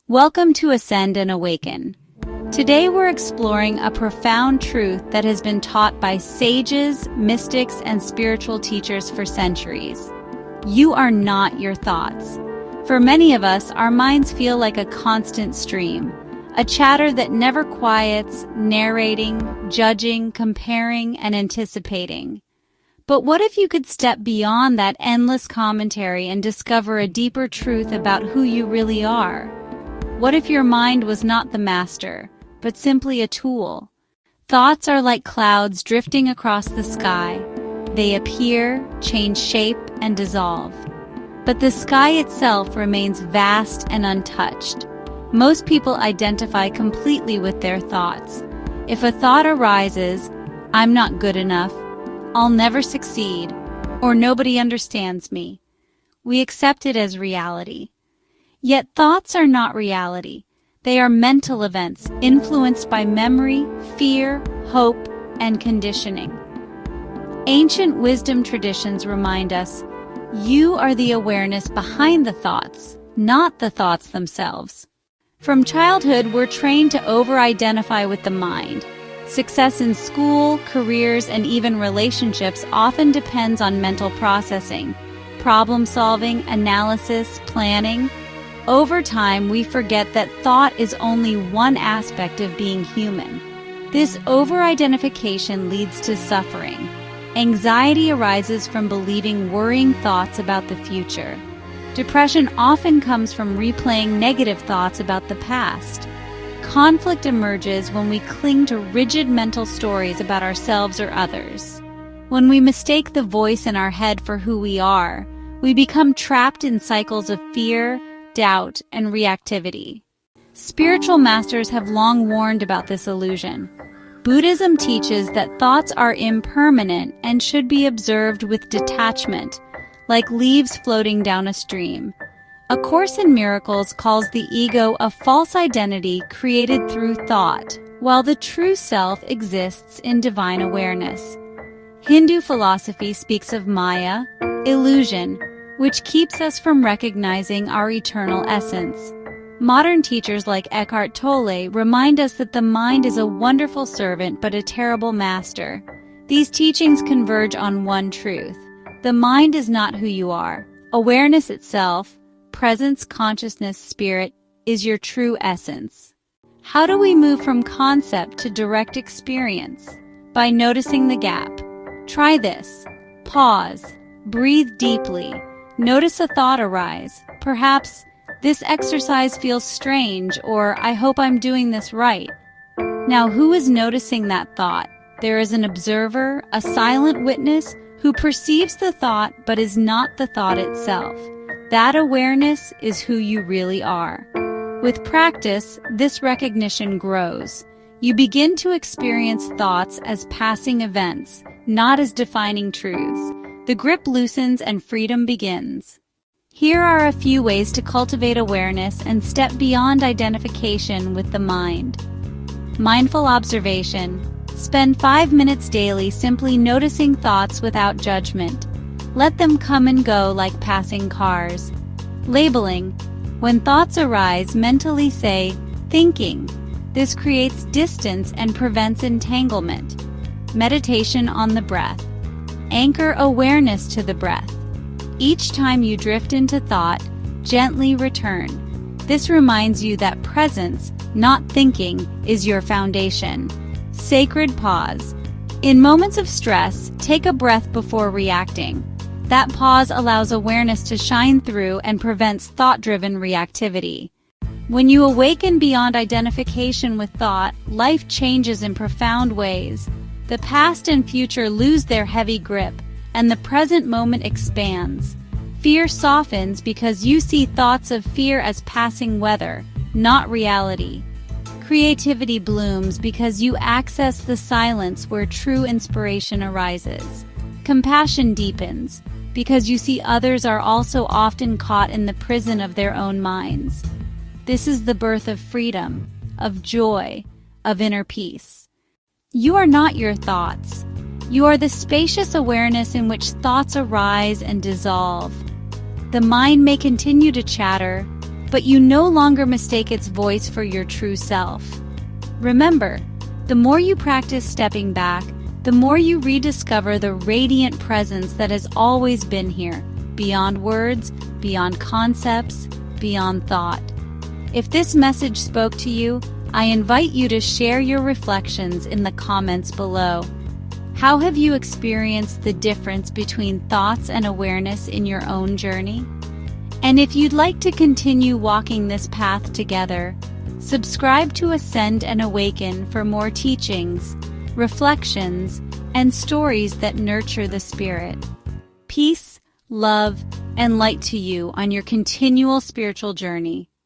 Welcome to Ascend and Awaken. Today we're exploring a profound truth that has been taught by sages, mystics, and spiritual teachers for centuries. You are not your thoughts. For many of us, our minds feel like a constant stream, a chatter that never quiets, narrating, judging, comparing, and anticipating. But what if you could step beyond that endless commentary and discover a deeper truth about who you really are? What if your mind was not the master, but simply a tool? Thoughts are like clouds drifting across the sky. They appear, change shape, and dissolve. But the sky itself remains vast and untouched. Most people identify completely with their thoughts. If a thought arises, "I'm not good enough," "I'll never succeed," or "nobody understands me," we accept it as reality. Yet thoughts are not reality. They are mental events influenced by memory, fear, hope, and conditioning. Ancient wisdom traditions remind us, you are the awareness behind the thoughts, not the thoughts themselves. From childhood, we're trained to over-identify with the mind. Success in school, careers, and even relationships often depends on mental processing, problem-solving, analysis, planning. Over time, we forget that thought is only one aspect of being human. This over-identification leads to suffering. Anxiety arises from believing worrying thoughts about the future. Depression often comes from replaying negative thoughts about the past. Conflict emerges when we cling to rigid mental stories about ourselves or others. When we mistake the voice in our head for who we are, we become trapped in cycles of fear, doubt, and reactivity. Spiritual masters have long warned about this illusion. Buddhism teaches that thoughts are impermanent and should be observed with detachment, like leaves floating down a stream. A Course in Miracles calls the ego a false identity created through thought, while the true self exists in divine awareness. Hindu philosophy speaks of Maya, illusion, which keeps us from recognizing our eternal essence. Modern teachers like Eckhart Tolle remind us that the mind is a wonderful servant but a terrible master. These teachings converge on one truth. The mind is not who you are. Awareness itself, presence, consciousness, spirit, is your true essence. How do we move from concept to direct experience? By noticing the gap. Try this. Pause. Breathe deeply. Notice a thought arise. Perhaps, "This exercise feels strange," or "I hope I'm doing this right." Now, who is noticing that thought? There is an observer, a silent witness, who perceives the thought but is not the thought itself. That awareness is who you really are. With practice, this recognition grows. You begin to experience thoughts as passing events, not as defining truths. The grip loosens and freedom begins. Here are a few ways to cultivate awareness and step beyond identification with the mind. Mindful observation. Spend 5 minutes daily simply noticing thoughts without judgment. Let them come and go like passing cars. Labeling. When thoughts arise, mentally say, "thinking." This creates distance and prevents entanglement. Meditation on the breath. Anchor awareness to the breath. Each time you drift into thought, gently return. This reminds you that presence, not thinking, is your foundation. Sacred pause. In moments of stress, take a breath before reacting. That pause allows awareness to shine through and prevents thought-driven reactivity. When you awaken beyond identification with thought, life changes in profound ways. The past and future lose their heavy grip, and the present moment expands. Fear softens because you see thoughts of fear as passing weather, not reality. Creativity blooms because you access the silence where true inspiration arises. Compassion deepens because you see others are also often caught in the prison of their own minds. This is the birth of freedom, of joy, of inner peace. You are not your thoughts. You are the spacious awareness in which thoughts arise and dissolve. The mind may continue to chatter, but you no longer mistake its voice for your true self. Remember, the more you practice stepping back, the more you rediscover the radiant presence that has always been here, beyond words, beyond concepts, beyond thought. If this message spoke to you, I invite you to share your reflections in the comments below. How have you experienced the difference between thoughts and awareness in your own journey? And if you'd like to continue walking this path together, subscribe to Ascend and Awaken for more teachings, reflections, and stories that nurture the spirit. Peace, love, and light to you on your continual spiritual journey.